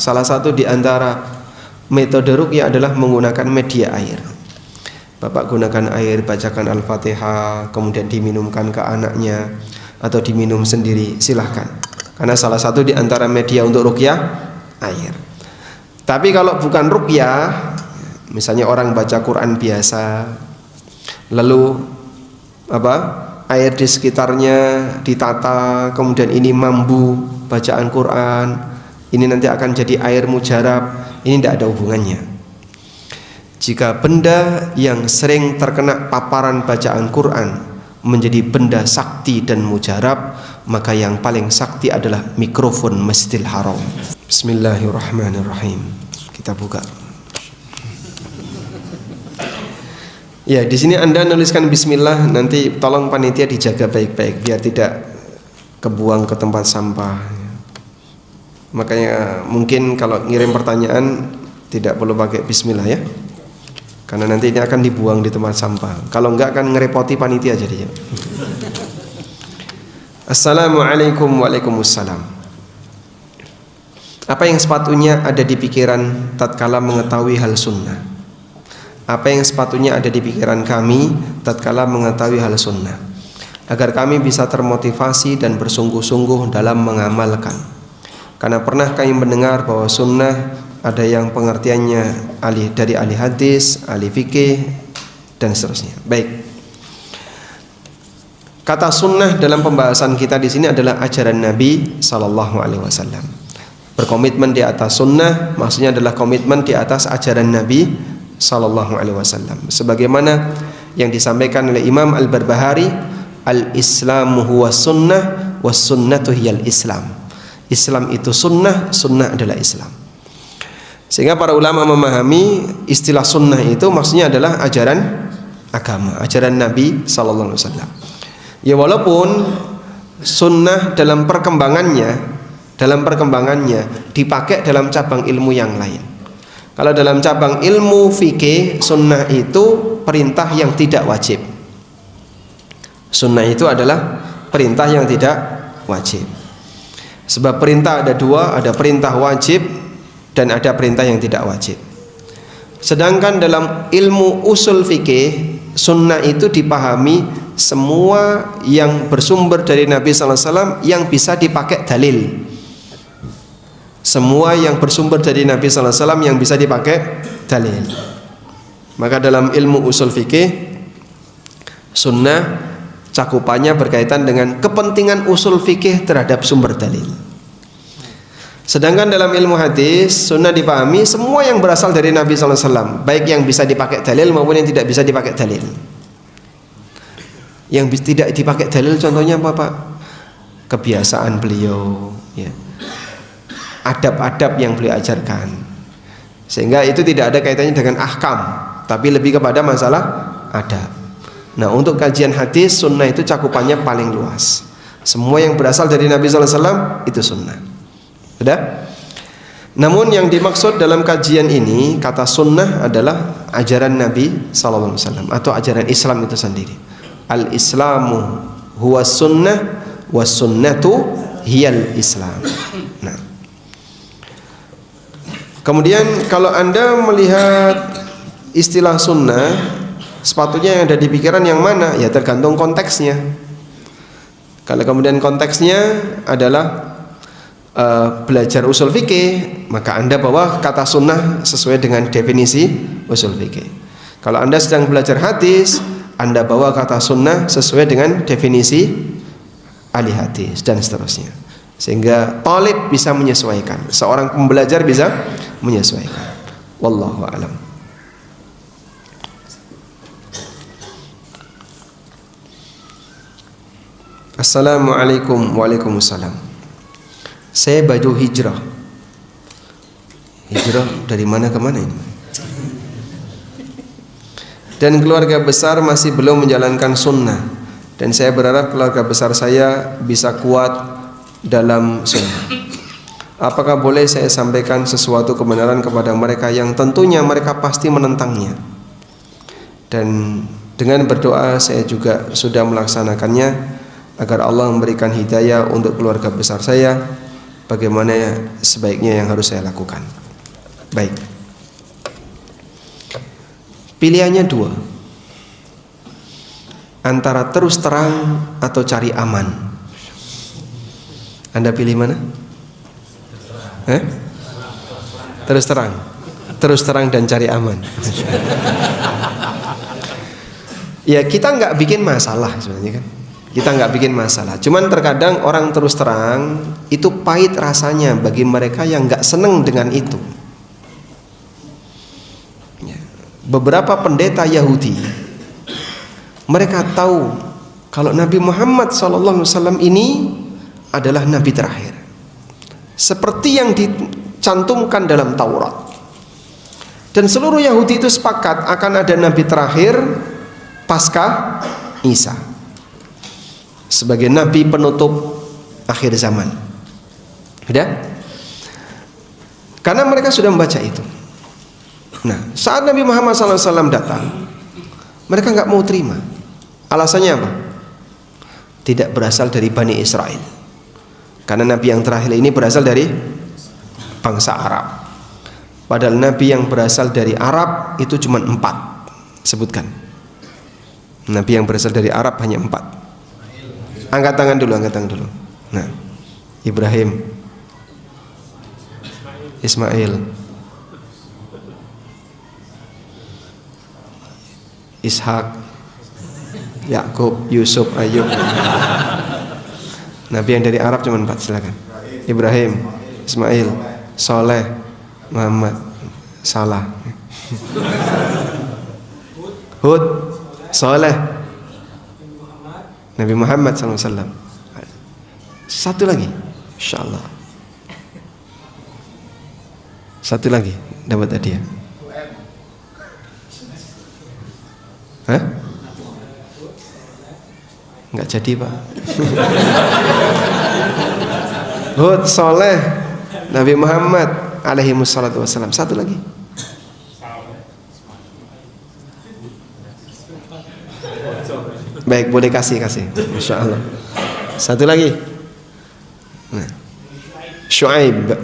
Salah satu di antara metode ruqyah adalah menggunakan media air. Bapak gunakan air, bacakan Al-Fatihah, kemudian diminumkan ke anaknya atau diminum sendiri, silahkan. Karena salah satu di antara media untuk ruqyah air. Tapi kalau bukan ruqyah, misalnya orang baca Quran biasa, lalu air di sekitarnya ditata, kemudian ini mambu bacaan Quran, ini nanti akan jadi air mujarab, ini tidak ada hubungannya. Jika benda yang sering terkena paparan bacaan Quran menjadi benda sakti dan mujarab, maka yang paling sakti adalah mikrofon Masjidil Haram. Bismillahirrahmanirrahim. Kita buka. Ya, di sini Anda nuliskan bismillah, nanti tolong panitia dijaga baik-baik biar tidak kebuang ke tempat sampah. Makanya mungkin kalau ngirim pertanyaan tidak perlu pakai bismillah ya. Karena nanti ini akan dibuang di tempat sampah. Kalau enggak akan ngerepoti panitia jadinya. Assalamualaikum. Waalaikumsalam. Apa yang sepatutnya ada di pikiran tatkala mengetahui hal sunnah? Apa yang sepatutnya ada di pikiran kami tatkala mengetahui hal sunnah, agar kami bisa termotivasi dan bersungguh-sungguh dalam mengamalkan. Karena pernah kami mendengar bahwa sunnah ada yang pengertiannya dari ahli hadis, ahli fikih, dan seterusnya. Baik. Kata sunnah dalam pembahasan kita di sini adalah ajaran Nabi Sallallahu Alaihi Wasallam. Berkomitmen di atas sunnah maksudnya adalah komitmen di atas ajaran Nabi Sallallahu Alaihi Wasallam. Sebagaimana yang disampaikan oleh Imam Al-Barbahari, al-Islamu huwa sunnah, was sunnatu hiyal Islam. Islam itu sunnah, sunnah adalah Islam. Sehingga para ulama memahami istilah sunnah itu maksudnya adalah ajaran agama, ajaran Nabi Sallallahu Alaihi Wasallam. Ya walaupun sunnah dalam perkembangannya dipakai dalam cabang ilmu yang lain. Kalau dalam cabang ilmu fikih, sunnah itu perintah yang tidak wajib. Sunnah itu adalah perintah yang tidak wajib. Sebab perintah ada dua, ada perintah wajib dan ada perintah yang tidak wajib. Sedangkan dalam ilmu usul fikih, sunnah itu dipahami semua yang bersumber dari Nabi Sallallahu Alaihi Wasallam yang bisa dipakai dalil. Semua yang bersumber dari Nabi Sallallahu Alaihi Wasallam yang bisa dipakai dalil. Maka dalam ilmu usul fikih, sunnah cakupannya berkaitan dengan kepentingan usul fikih terhadap sumber dalil. Sedangkan dalam ilmu hadis, sunnah dipahami semua yang berasal dari Nabi Sallallahu Alaihi Wasallam, baik yang bisa dipakai dalil maupun yang tidak bisa dipakai dalil. Yang tidak dipakai dalil contohnya apa Pak? Kebiasaan beliau, ya. Adab-adab yang beliau ajarkan. Sehingga itu tidak ada kaitannya dengan ahkam, tapi lebih kepada masalah adab. Nah, untuk kajian hadis, sunnah itu cakupannya paling luas. Semua yang berasal dari Nabi Sallallahu Alaihi Wasallam itu sunnah. Sudah? Namun yang dimaksud dalam kajian ini, kata sunnah adalah ajaran Nabi Sallallahu Alaihi Wasallam atau ajaran Islam itu sendiri. Al-Islamu huwa sunnah, was sunnatu hiyal Islam. Nah, kemudian kalau Anda melihat istilah sunnah, sepatutnya yang ada di pikiran yang mana? Ya tergantung konteksnya. Kalau kemudian konteksnya adalah belajar usul fikih, maka Anda bawa kata sunnah sesuai dengan definisi usul fikih. Kalau Anda sedang belajar hadis, Anda bawa kata sunnah sesuai dengan definisi ahli hadis dan seterusnya. Sehingga talib bisa menyesuaikan, seorang pembelajar bisa menyesuaikan. Wallahu a'lam. Assalamualaikum. Waalaikumsalam. Saya baju hijrah. Hijrah dari mana ke mana ini? Dan keluarga besar masih belum menjalankan sunnah. Dan saya berharap keluarga besar saya bisa kuat dalam sunnah. Apakah boleh saya sampaikan sesuatu kebenaran kepada mereka yang tentunya mereka pasti menentangnya? Dan dengan berdoa saya juga sudah melaksanakannya, agar Allah memberikan hidayah untuk keluarga besar saya, bagaimana sebaiknya yang harus saya lakukan. Baik. Pilihannya dua, antara terus terang atau cari aman. Anda pilih mana? Terus terang dan cari aman. Ya, kita nggak bikin masalah sebenarnya kan. Kita nggak bikin masalah. Cuman terkadang orang terus terang itu pahit rasanya bagi mereka yang nggak seneng dengan itu. Beberapa pendeta Yahudi, mereka tahu kalau Nabi Muhammad SAW ini adalah Nabi terakhir, seperti yang dicantumkan dalam Taurat. Dan seluruh Yahudi itu sepakat akan ada Nabi terakhir pasca Isa, sebagai Nabi penutup akhir zaman. Sudah? Karena mereka sudah membaca itu. Nah, saat Nabi Muhammad SAW datang, mereka nggak mau terima. Alasannya apa? Tidak berasal dari Bani Israel. Karena Nabi yang terakhir ini berasal dari bangsa Arab. Padahal Nabi yang berasal dari Arab itu cuma 4. Sebutkan. Nabi yang berasal dari Arab hanya 4. Angkat tangan dulu. Nah, Ibrahim, Ismail, Ishak, Yakub, Yusuf, Ayub. Nabi yang dari Arab cuma 4, silakan. Ibrahim, Ismail, Soleh, Muhammad, Salah. Hud, Soleh, Nabi Muhammad SAW. Satu lagi, insyaallah. Satu lagi dapat hadiah. Nggak jadi, Pak. Hud, Soleh, Nabi Muhammad alaihi wassalatu wassalam. Satu lagi. Baik, boleh kasih. Masya Allah. Satu lagi. Nah, Syuaib.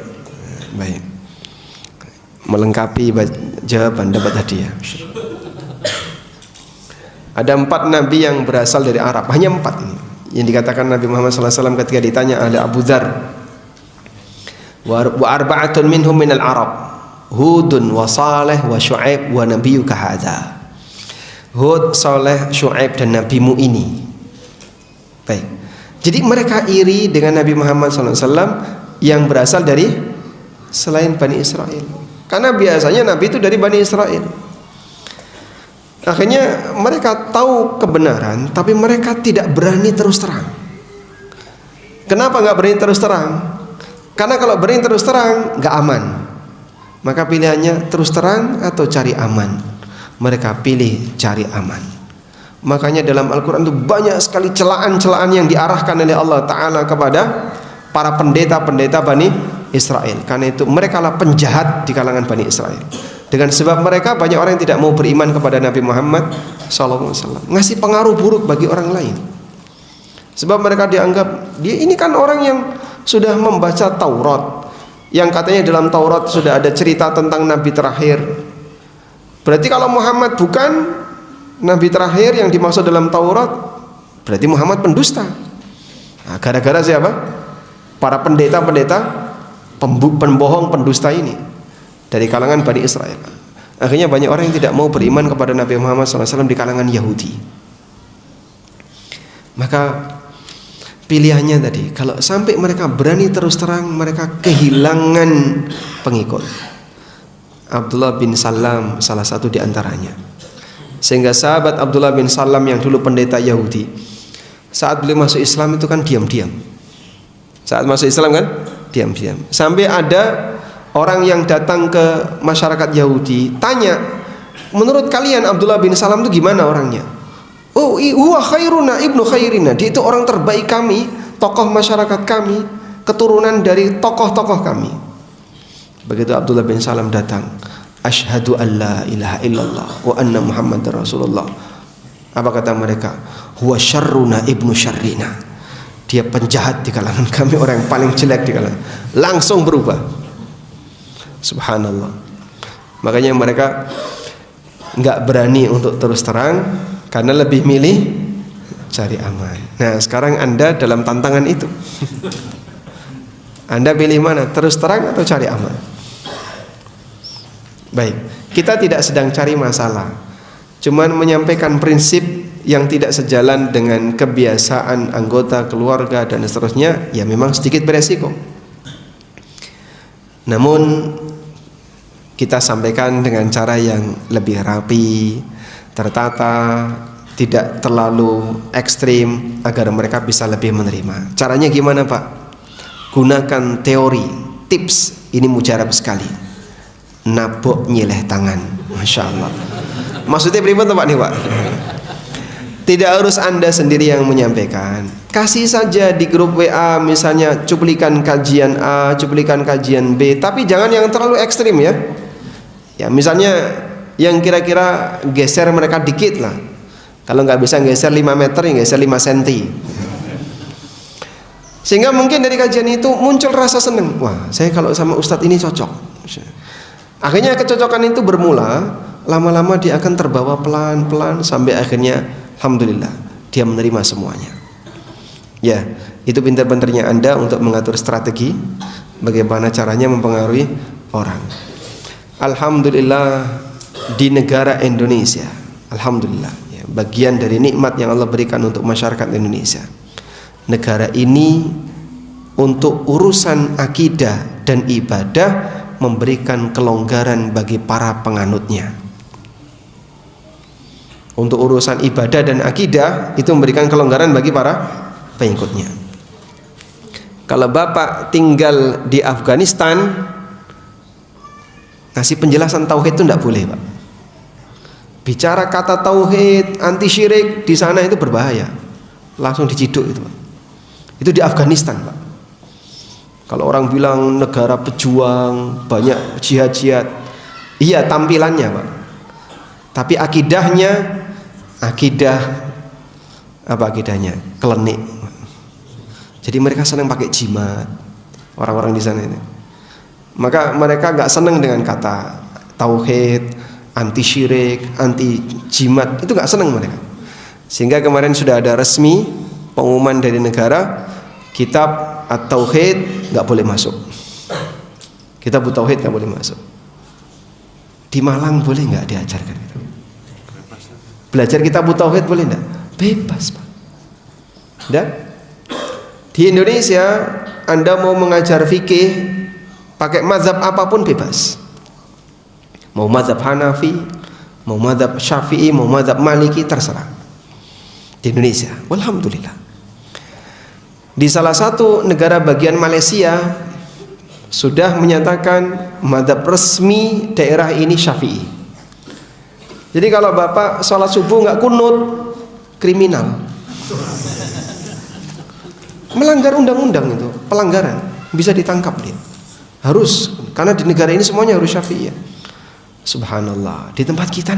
Baik. Melengkapi jawaban dapat hadiah. Ada 4 nabi yang berasal dari Arab, hanya 4 ini yang dikatakan Nabi Muhammad SAW ketika ditanya oleh Abu Dzar, wa arba'atun minhum minal Arab, Hudun wa Saleh wa Syuaib wa nabiyyuka hadza. Hud, Saleh, Syuaib dan nabimu ini. Baik. Jadi mereka iri dengan Nabi Muhammad SAW yang berasal dari selain Bani Israel. Karena biasanya nabi itu dari Bani Israel. Akhirnya mereka tahu kebenaran, tapi mereka tidak berani terus terang. Kenapa nggak berani terus terang? Karena kalau berani terus terang nggak aman. Maka pilihannya terus terang atau cari aman. Mereka pilih cari aman. Makanya dalam Al-Quran itu banyak sekali celaan-celaan yang diarahkan oleh Allah Ta'ala kepada para pendeta-pendeta Bani Israel. Karena itu mereka lah penjahat di kalangan Bani Israel. Dengan sebab mereka banyak orang yang tidak mau beriman kepada Nabi Muhammad SAW, ngasih pengaruh buruk bagi orang lain. Sebab mereka dianggap dia ini kan orang yang sudah membaca Taurat, yang katanya dalam Taurat sudah ada cerita tentang Nabi terakhir. Berarti kalau Muhammad bukan Nabi terakhir yang dimaksud dalam Taurat, berarti Muhammad pendusta. Nah, gara-gara siapa? Para pendeta-pendeta pembohong pendusta ini dari kalangan Bani Israel. Akhirnya banyak orang yang tidak mau beriman kepada Nabi Muhammad SAW di kalangan Yahudi. Maka pilihannya tadi, kalau sampai mereka berani terus terang, mereka kehilangan pengikut. Abdullah bin Salam salah satu di antaranya. Sehingga sahabat Abdullah bin Salam yang dulu pendeta Yahudi, saat beliau masuk Islam itu kan diam-diam. Saat masuk Islam kan diam-diam. Sampai ada orang yang datang ke masyarakat Yahudi tanya, menurut kalian Abdullah bin Salam itu gimana orangnya? Oh, huwa khairuna ibnu khairina. Dia itu orang terbaik kami, tokoh masyarakat kami, keturunan dari tokoh-tokoh kami. Begitu Abdullah bin Salam datang, asyhadu an la ilaha illallah wa anna muhammadar rasulullah. Apa kata mereka? Huwa syarruna ibnu syarrina. dia penjahat di kalangan kami, orang yang paling jelek di kalangan. Langsung berubah. Subhanallah. Makanya mereka nggak berani untuk terus terang karena lebih milih cari aman. Nah, sekarang Anda dalam tantangan itu. Anda pilih mana? Terus terang atau cari aman? Baik, kita tidak sedang cari masalah, cuman menyampaikan prinsip yang tidak sejalan dengan kebiasaan anggota keluarga dan seterusnya, ya memang sedikit beresiko. Namun kita sampaikan dengan cara yang lebih rapi, tertata, tidak terlalu ekstrim agar mereka bisa lebih menerima. Caranya gimana, Pak? Gunakan teori, tips, ini mujarab sekali. Nabok nyileh tangan, Masya Allah. Maksudnya bagaimana Pak nih Pak? Tidak harus Anda sendiri yang menyampaikan. Kasih saja di grup WA misalnya cuplikan kajian A, cuplikan kajian B, tapi jangan yang terlalu ekstrim ya. Ya misalnya yang kira-kira geser mereka dikit lah. Kalau nggak bisa geser 5 meter, ya geser 5 cm. Sehingga mungkin dari kajian itu muncul rasa senang. Wah, saya kalau sama Ustadz ini cocok. Akhirnya kecocokan itu bermula, lama-lama dia akan terbawa pelan-pelan sampai akhirnya alhamdulillah dia menerima semuanya. Ya, itu pintar-pintarnya Anda untuk mengatur strategi bagaimana caranya mempengaruhi orang. Alhamdulillah di negara Indonesia, alhamdulillah ya, bagian dari nikmat yang Allah berikan untuk masyarakat Indonesia. Negara ini untuk urusan akidah dan ibadah memberikan kelonggaran bagi para penganutnya. Untuk urusan ibadah dan akidah itu memberikan kelonggaran bagi para pengikutnya. Kalau Bapak tinggal di Afghanistan, ngasih penjelasan tauhid itu tidak boleh, Pak. Bicara kata tauhid, anti syirik di sana itu berbahaya. Langsung diciduk itu, Pak. Itu di Afghanistan, Pak. Kalau orang bilang negara pejuang, banyak jihad-jihad, iya tampilannya Pak. Tapi akidahnya, akidah apa akidahnya? Klenik. Jadi mereka senang pakai jimat, orang-orang di sana ini. Maka mereka nggak senang dengan kata tauhid, anti syirik, anti jimat, itu nggak senang mereka. Sehingga kemarin sudah ada resmi pengumuman dari negara, kitab At-Tauhid nggak boleh masuk. Kitab At-Tauhid nggak boleh masuk. Di Malang boleh nggak diajarkan itu? Belajar kitab At-Tauhid boleh nggak? Bebas Pak. Dan di Indonesia Anda mau mengajar fikih pakai mazhab apapun bebas. Mau mazhab Hanafi, mau mazhab Syafi'i, mau mazhab Maliki, terserah. Di Indonesia, alhamdulillah. Di salah satu negara bagian Malaysia sudah menyatakan mazhab resmi daerah ini Syafi'i. Jadi kalau Bapak sholat subuh nggak kunut, kriminal, melanggar undang-undang, itu pelanggaran, bisa ditangkap dia. Harus, karena di negara ini semuanya harus Syafi'i ya. Subhanallah. Di tempat kita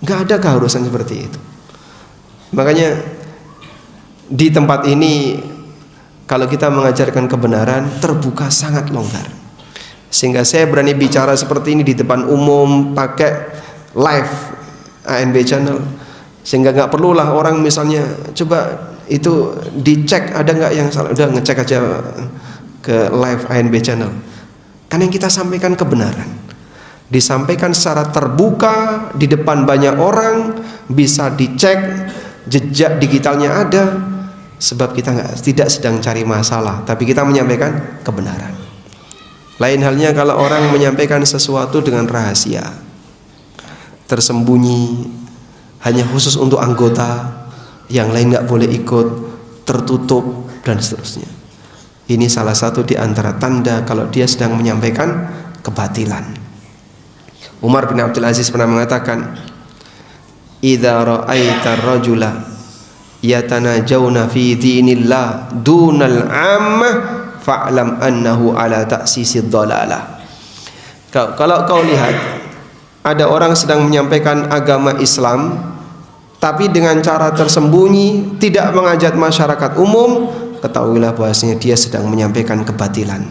nggak ada keharusan seperti itu. Makanya di tempat ini kalau kita mengajarkan kebenaran terbuka sangat longgar, sehingga saya berani bicara seperti ini di depan umum pakai live ANB channel, sehingga nggak perlulah orang misalnya coba itu dicek ada nggak yang salah, udah ngecek aja ke live ANB channel. Karena yang kita sampaikan kebenaran, disampaikan secara terbuka di depan banyak orang, bisa dicek, jejak digitalnya ada. Sebab kita tidak sedang cari masalah, tapi kita menyampaikan kebenaran. Lain halnya kalau orang menyampaikan sesuatu dengan rahasia, tersembunyi, hanya khusus untuk anggota, yang lain nggak boleh ikut, tertutup dan seterusnya. Ini salah satu di antara tanda kalau dia sedang menyampaikan kebatilan. Umar bin Abdul Aziz pernah mengatakan, "Idza ra'aita ar-rajula yatanajawna fi dinillah dunal ammah fa'lam annahu ala ta'sisid dhalalah." Kalau kau lihat ada orang sedang menyampaikan agama Islam tapi dengan cara tersembunyi, tidak mengajak masyarakat umum, ketahuilah bahwasanya dia sedang menyampaikan kebatilan.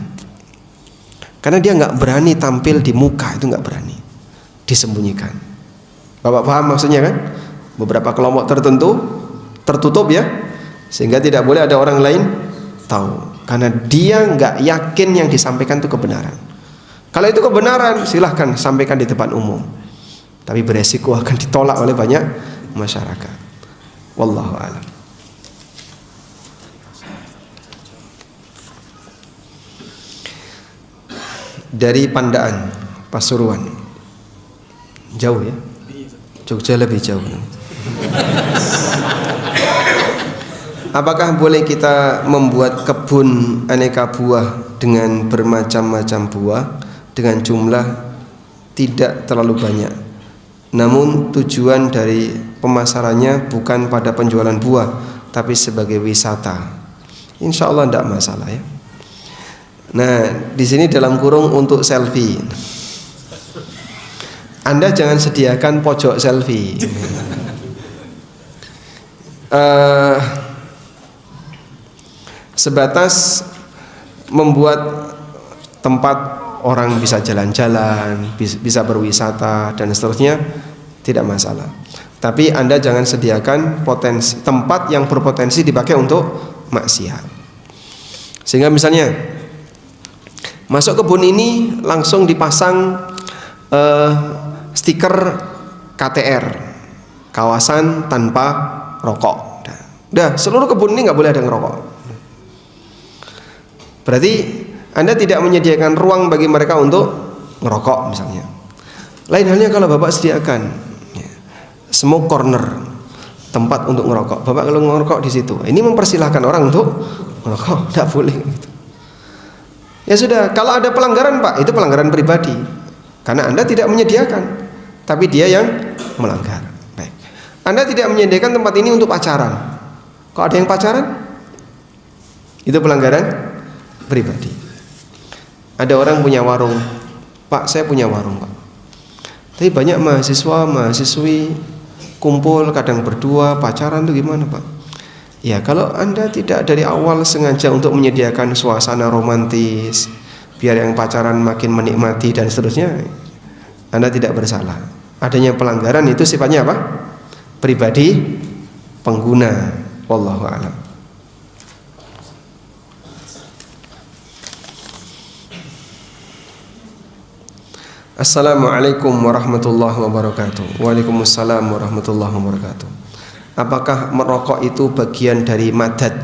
Karena dia nggak berani tampil di muka, itu nggak berani, disembunyikan. Bapak paham maksudnya kan? Beberapa kelompok tertentu tertutup ya, sehingga tidak boleh ada orang lain tahu. Karena dia nggak yakin yang disampaikan itu kebenaran. Kalau itu kebenaran, silahkan sampaikan di depan umum. Tapi beresiko akan ditolak oleh banyak masyarakat. Wallahu a'lam. Dari Pandaan, Pasuruan. Jauh ya? Jogja lebih jauh. Apakah boleh kita membuat kebun aneka buah dengan bermacam-macam buah dengan jumlah tidak terlalu banyak, namun tujuan dari pemasarannya bukan pada penjualan buah tapi sebagai wisata? Insya Allah tidak masalah ya. Nah, di sini dalam kurung untuk selfie. Anda jangan sediakan pojok selfie. Sebatas membuat tempat orang bisa jalan-jalan, bisa berwisata dan seterusnya, tidak masalah. Tapi Anda jangan sediakan tempat yang berpotensi dipakai untuk maksiat. Sehingga misalnya masuk kebun ini langsung dipasang stiker KTR, kawasan tanpa rokok. Udah, seluruh kebun ini nggak boleh ada ngerokok. Berarti Anda tidak menyediakan ruang bagi mereka untuk ngerokok misalnya. Lain halnya kalau Bapak sediakan smoke corner, tempat untuk ngerokok. Bapak kalau ngerokok di situ, ini mempersilahkan orang untuk ngerokok, tidak boleh. Ya sudah, kalau ada pelanggaran Pak, itu pelanggaran pribadi. Karena Anda tidak menyediakan, tapi dia yang melanggar. Baik. Anda tidak menyediakan tempat ini untuk pacaran. Kok ada yang pacaran? Itu pelanggaran pribadi. Ada orang punya warung, Pak, saya punya warung Pak, tapi banyak mahasiswa, mahasiswi kumpul, kadang berdua, pacaran itu gimana Pak? Ya kalau Anda tidak dari awal sengaja untuk menyediakan suasana romantis, biar yang pacaran makin menikmati dan seterusnya, Anda tidak bersalah. Adanya pelanggaran itu sifatnya apa? Pribadi pengguna. Wallahu a'lam. Assalamualaikum warahmatullahi wabarakatuh. Waalaikumsalam warahmatullahi wabarakatuh. Apakah merokok itu bagian dari madad?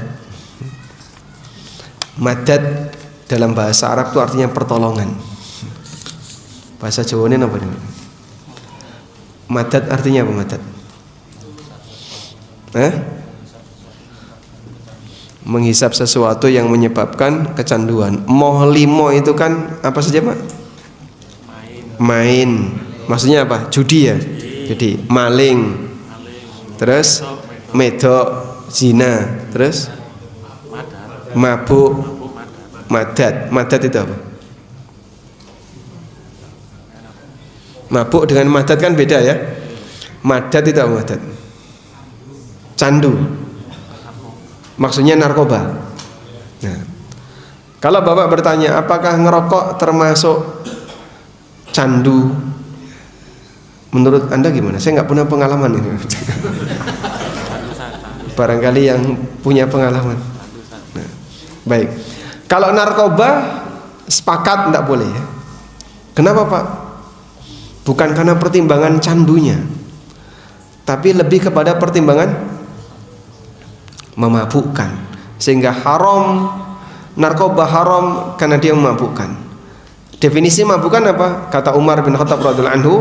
Madad dalam bahasa Arab itu artinya pertolongan. Bahasa Jawa ini apa nih? Madad artinya apa madad? Menghisap sesuatu yang menyebabkan kecanduan. Moh limo itu kan apa saja Pak? Main. Maksudnya apa? Judi ya? Judi. Maling. Terus medok, zina, terus mabuk, madad. Madad itu apa? Mabuk dengan madad kan beda ya. Madad itu apa madad? Candu. Maksudnya narkoba. Nah, kalau Bapak bertanya apakah ngerokok termasuk candu, menurut Anda gimana? Saya nggak punya pengalaman ini. Barangkali yang punya pengalaman. Nah, baik. Kalau narkoba sepakat tidak boleh ya. Kenapa Pak? Bukan karena pertimbangan candunya, tapi lebih kepada pertimbangan memabukkan. Sehingga haram, narkoba haram karena dia memabukkan. Definisi mabukkan apa? Kata Umar bin Khattab radhiyallahu anhu,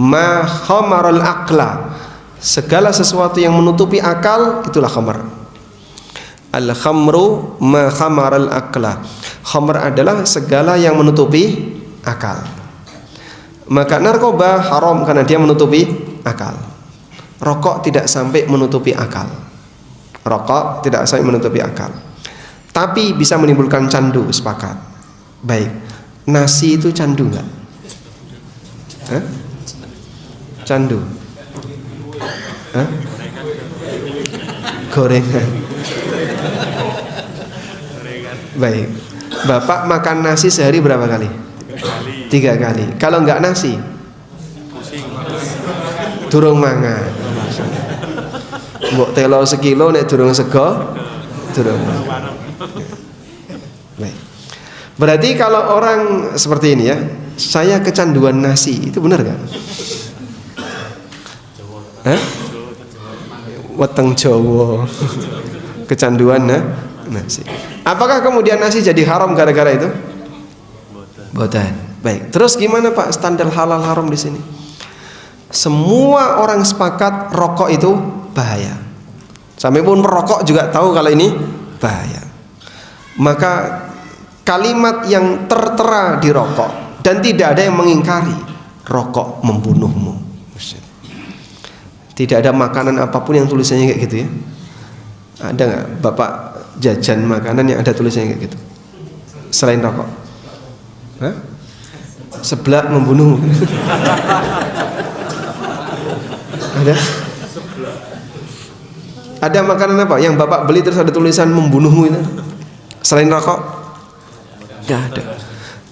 ma khamaral aqla, segala sesuatu yang menutupi akal itulah khamar. Al khamru ma khamaral aqla. Khamar adalah segala yang menutupi akal. Maka narkoba haram karena dia menutupi akal. Rokok tidak sampai menutupi akal. Rokok tidak sampai menutupi akal. Tapi bisa menimbulkan candu, sepakat. Baik. Nasi itu candu nggak? Candu? Gorengan. Baik. Bapak makan nasi sehari berapa kali? 3 kali. Kalau enggak nasi? Pusing. Durung mangan. Mbok telo sekilo nek durung sego, durung. Baik. Berarti kalau orang seperti ini ya, saya kecanduan nasi, itu benar kan? Hah? Weteng Jawa. Kecanduan nasi. Apakah kemudian nasi jadi haram gara-gara itu? Boten. Baik. Terus gimana Pak standar halal haram di sini? Semua orang sepakat rokok itu bahaya. Sampai pun merokok juga tahu kalau ini bahaya. Maka kalimat yang tertera di rokok dan tidak ada yang mengingkari, rokok membunuhmu. Tidak ada makanan apapun yang tulisannya kayak gitu ya. Ada nggak Bapak jajan makanan yang ada tulisannya kayak gitu selain rokok? Hah? Seblak membunuhmu. Ada? Ada makanan apa yang Bapak beli terus ada tulisan membunuhmu itu selain rokok? Nggak ada.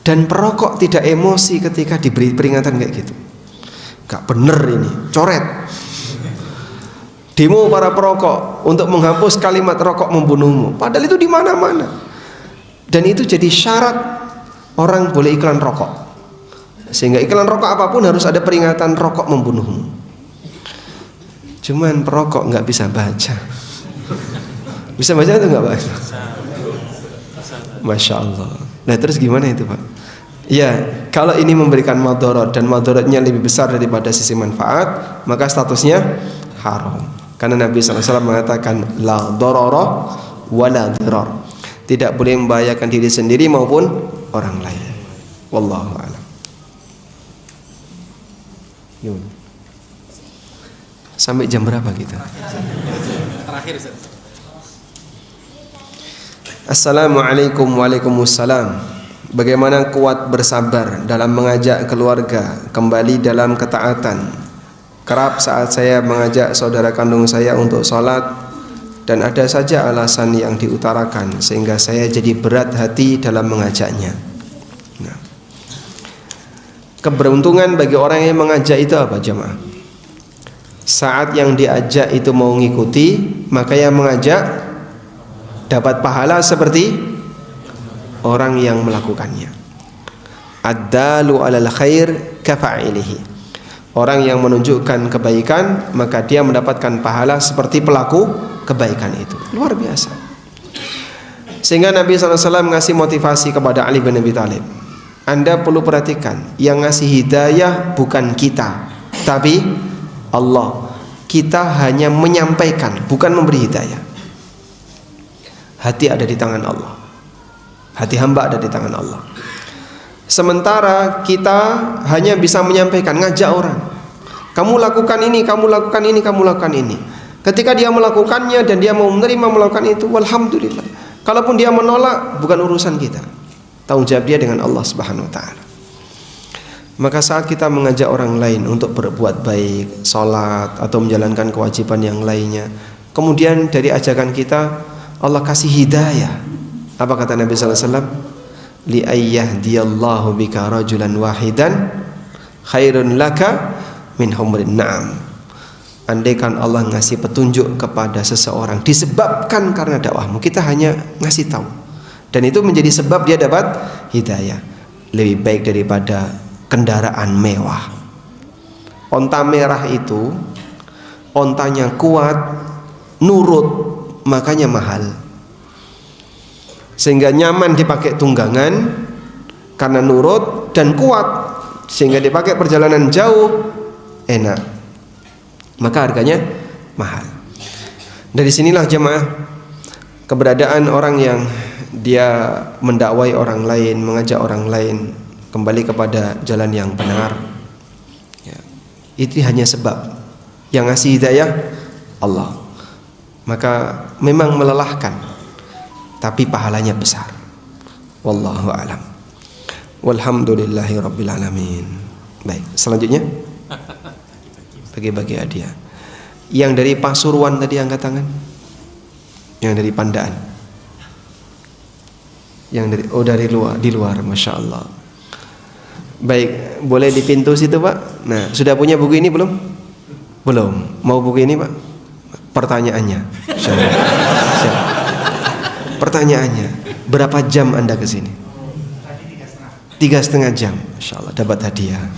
Dan perokok tidak emosi ketika diberi peringatan kayak gitu. Gak bener ini, coret. Demo para perokok untuk menghapus kalimat rokok membunuhmu. Padahal itu di mana-mana. Dan itu jadi syarat orang boleh iklan rokok. Sehingga iklan rokok apapun harus ada peringatan rokok membunuhmu. Cuman perokok nggak bisa baca. Bisa baca atau nggak baca? Masya Allah. Nah terus gimana itu Pak? Ya kalau ini memberikan madarat dan madaratnya lebih besar daripada sisi manfaat, maka statusnya haram. Karena Nabi SAW mengatakan la darara wa la dirar. Tidak boleh membahayakan diri sendiri maupun orang lain. Wallahu a'lam. Sampai jam berapa kita? Terakhir Ustaz. Assalamualaikum waalaikumsalam. Bagaimana kuat bersabar dalam mengajak keluarga kembali dalam ketaatan? Kerap saat saya mengajak saudara kandung saya untuk sholat dan ada saja alasan yang diutarakan sehingga saya jadi berat hati dalam mengajaknya. Nah, keberuntungan bagi orang yang mengajak itu apa jemaah? Saat yang diajak itu mau ngikuti, maka yang mengajak dapat pahala seperti orang yang melakukannya. Ad-dalu 'alal khair kafa'ilihi. Orang yang menunjukkan kebaikan, maka dia mendapatkan pahala seperti pelaku kebaikan itu. Luar biasa. Sehingga Nabi SAW ngasih motivasi kepada Ali bin Abi Thalib. Anda perlu perhatikan, yang ngasih hidayah bukan kita, tapi Allah. Kita hanya menyampaikan, bukan memberi hidayah. Hati ada di tangan Allah. Hati hamba ada di tangan Allah. Sementara kita hanya bisa menyampaikan, ngajak orang. Kamu lakukan ini, kamu lakukan ini, kamu lakukan ini. Ketika dia melakukannya dan dia mau menerima melakukan itu, walhamdulillah. Kalaupun dia menolak, bukan urusan kita. Tanggung jawab dia dengan Allah Subhanahu wa taala. Maka saat kita mengajak orang lain untuk berbuat baik, sholat atau menjalankan kewajiban yang lainnya, kemudian dari ajakan kita Allah kasih hidayah. Apa kata Nabi sallallahu alaihi wasallam? Li ayyahdiyallahu bika rajulan wahidan khairun laka min humrin na'am. Andaikan Allah ngasih petunjuk kepada seseorang disebabkan karena dakwahmu, kita hanya ngasih tahu dan itu menjadi sebab dia dapat hidayah, lebih baik daripada kendaraan mewah. Onta merah itu ontanya kuat, nurut, makanya mahal. Sehingga nyaman dipakai tunggangan karena nurut dan kuat, sehingga dipakai perjalanan jauh enak, maka harganya mahal. Dari sinilah jemaah keberadaan orang yang dia mendakwai orang lain, mengajak orang lain kembali kepada jalan yang benar ya, itu hanya sebab. Yang ngasih hidayah Allah. Maka memang melelahkan, tapi pahalanya besar. Wallahu a'lam. Walhamdulillahi rabbil alamin. Baik, selanjutnya bagi-bagi hadiah. Yang dari Pasuruan tadi angkat tangan. Yang dari Pandaan. Yang dari luar, di luar, masya Allah. Baik, boleh di pintu situ Pak. Nah, sudah punya buku ini belum? Belum. Mau buku ini Pak? Pertanyaannya. Siap. Pertanyaannya, berapa jam Anda ke sini? 3,5 jam. Masya Allah, dapat hadiah.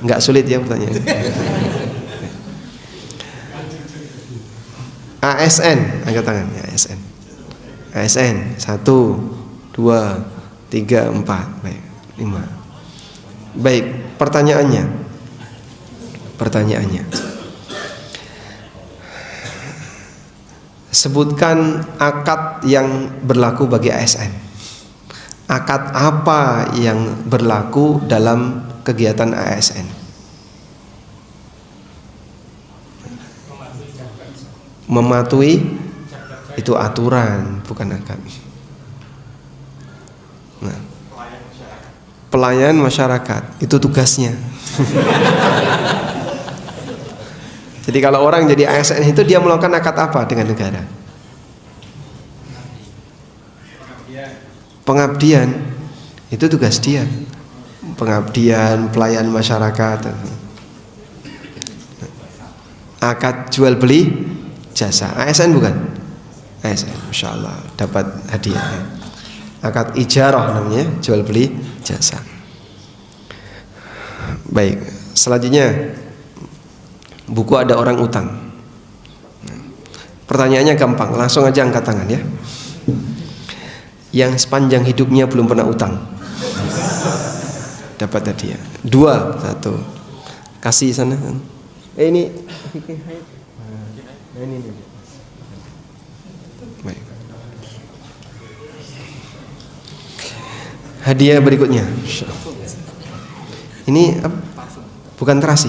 Enggak sulit ya pertanyaannya. ASN, angkat tangan ya, ASN. ASN 1, 2, 3, 4, baik, 5. Baik, pertanyaannya. Sebutkan akad yang berlaku bagi ASN. Akad apa yang berlaku dalam kegiatan ASN? Mematuhi itu aturan, bukan akad. Nah, pelayanan masyarakat itu tugasnya. Jadi kalau orang jadi ASN itu dia melakukan akad apa dengan negara? Pengabdian. Itu tugas dia. Pengabdian, pelayanan masyarakat. Akad jual beli jasa. ASN bukan? ASN, Masya Allah, dapat hadiah. Akad ijarah namanya, jual beli jasa. Baik, selanjutnya buku ada orang utang. Pertanyaannya gampang, langsung aja angkat tangan ya. Yang sepanjang hidupnya belum pernah utang, dapat hadiah. 2, 1. Kasih sana. Ini. Ini. Baik. Hadiah berikutnya. Ini bukan terasi.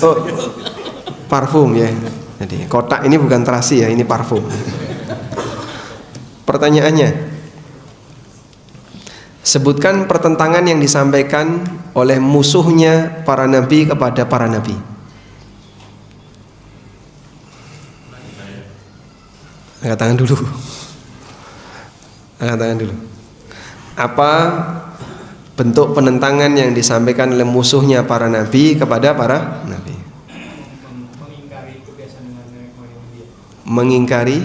Oh, parfum ya. Jadi kotak ini bukan terasi ya, ini parfum. Pertanyaannya, sebutkan pertentangan yang disampaikan oleh musuhnya para nabi kepada para nabi. Angkat tangan dulu. Angkat tangan dulu. Apa bentuk penentangan yang disampaikan oleh musuhnya para nabi kepada para nabi? Mengingkari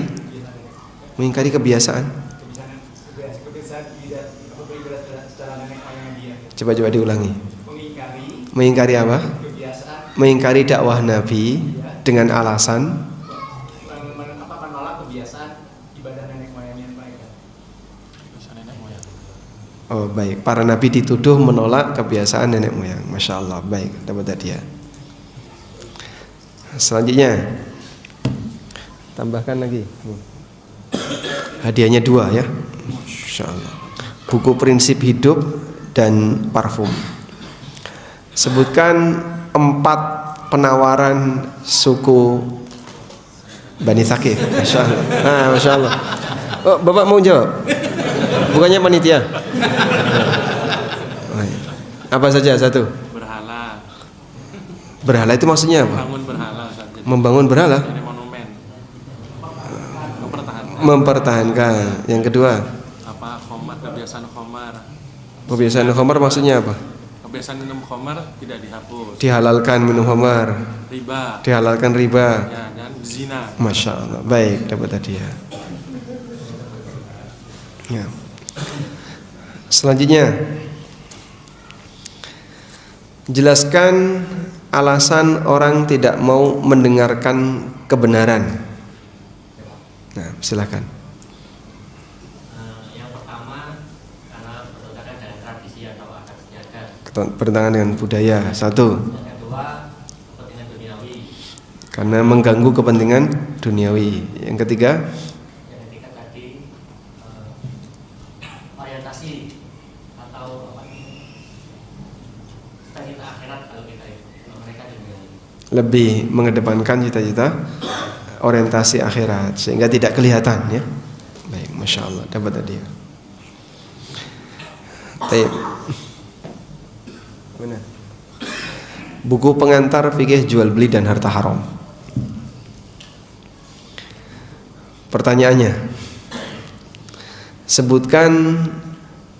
kebiasaan. Coba diulangi. Mengingkari apa? Mengingkari dakwah nabi dengan alasan oh baik, para nabi dituduh menolak kebiasaan nenek moyang. Masya Allah, baik, dapat hadiah. Selanjutnya, tambahkan lagi. Hadiahnya 2 ya. Masya Allah. Buku prinsip hidup dan parfum. Sebutkan 4 penawaran suku Bani Thaqif. Masya Allah. Nah, Masya Allah. Oh, Bapak mau jawab? Bukannya panitia? Apa saja satu? Berhala. Berhala itu maksudnya apa? Membangun berhala. Membangun berhala? Jadi monumen. Mempertahankan. Yang kedua? Apa? Khomar, kebiasaan khomar. Kebiasaan khamar maksudnya apa? Kebiasaan minum khomar tidak dihapus. Dihalalkan minum khamar. Riba. Dihalalkan riba. Ya, dan zina. Masya Allah. Baik, dapat hadiah. Ya. Selanjutnya, jelaskan alasan orang tidak mau mendengarkan kebenaran. Nah, silakan. Yang pertama, karena bertentangan dengan tradisi atau adat istiadat. Bertentangan dengan budaya. 1. Yang kedua, kepentingan duniawi. Karena mengganggu kepentingan duniawi. Yang ketiga, tadi orientasi atau apa? Cita-cita akhirat kalau kita itu, mereka duniawi. lebih mengedepankan cita-cita orientasi akhirat sehingga tidak kelihatan ya. Baik, Masya Allah, dapat hadiah. Baik. Mana? Buku pengantar fikih jual beli dan harta haram. Pertanyaannya, Sebutkan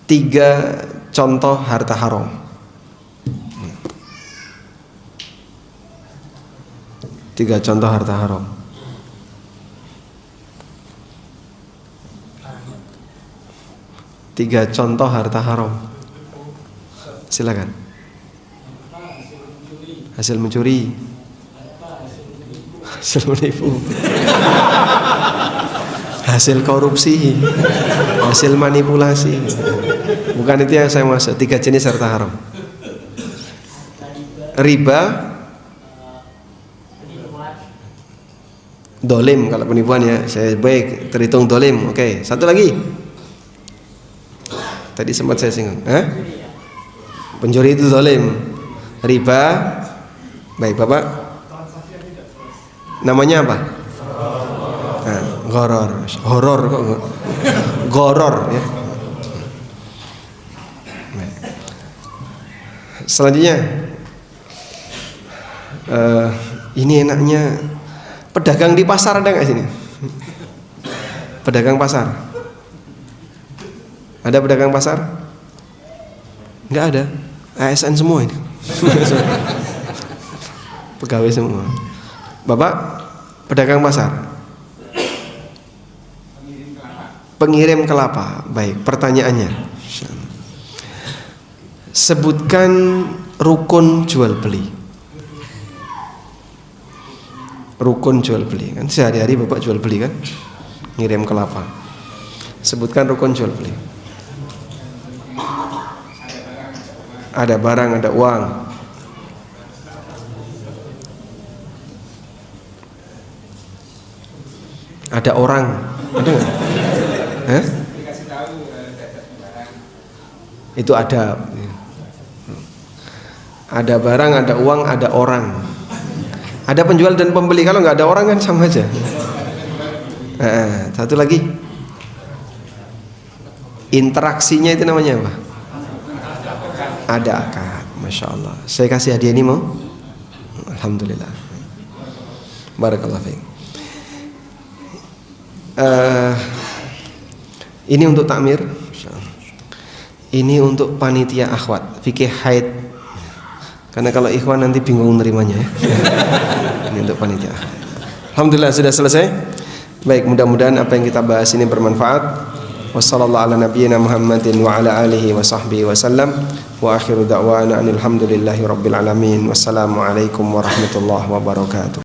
3 contoh harta haram. 3 contoh harta haram. Tiga contoh harta haram. Silakan. Hasil mencuri, hasil menipu, hasil korupsi, hasil manipulasi. Bukan itu yang saya maksud. 3 jenis harta haram. Riba, dolim. Kalau penipuan ya, saya baik terhitung dolim. Oke, satu lagi. Tadi sempat saya singgung. Pencuri itu dolim. Riba, baik Bapak. Namanya apa? Goror. Horor kok. Goror ya. Selanjutnya, ini enaknya pedagang di pasar ada nggak sini? Pedagang pasar? Ada pedagang pasar? Nggak ada. ASN semua ini. Pegawai semua. Bapak pedagang pasar? Pengirim kelapa. Baik, pertanyaannya. Sebutkan rukun jual beli. Rukun jual beli. Kan sehari-hari Bapak jual beli kan? Ngirim kelapa. Sebutkan rukun jual beli. Ada barang, ada uang. Ada orang. Ada nggak? Itu ada. Ada barang, ada uang, ada orang. Ada penjual dan pembeli. Kalau nggak ada orang kan sama aja. Satu lagi. Interaksinya itu namanya apa? Ada akad. Masya Allah. Saya kasih hadiah ini mau? Alhamdulillah. Barakallahu fiik. Ini untuk takmir. Ini untuk panitia akhwat fikih haid. Karena kalau ikhwan nanti bingung nerimanya ya. Ini untuk panitia. Alhamdulillah sudah selesai. Baik, mudah-mudahan apa yang kita bahas ini bermanfaat. Wassallallahu ala nabiyyina Muhammadin wa ala alihi wa sahbihi wa sallam. Wa akhiru da'wana anil hamdulillahi rabbil alamin. Wassalamu alaikum warahmatullahi wabarakatuh.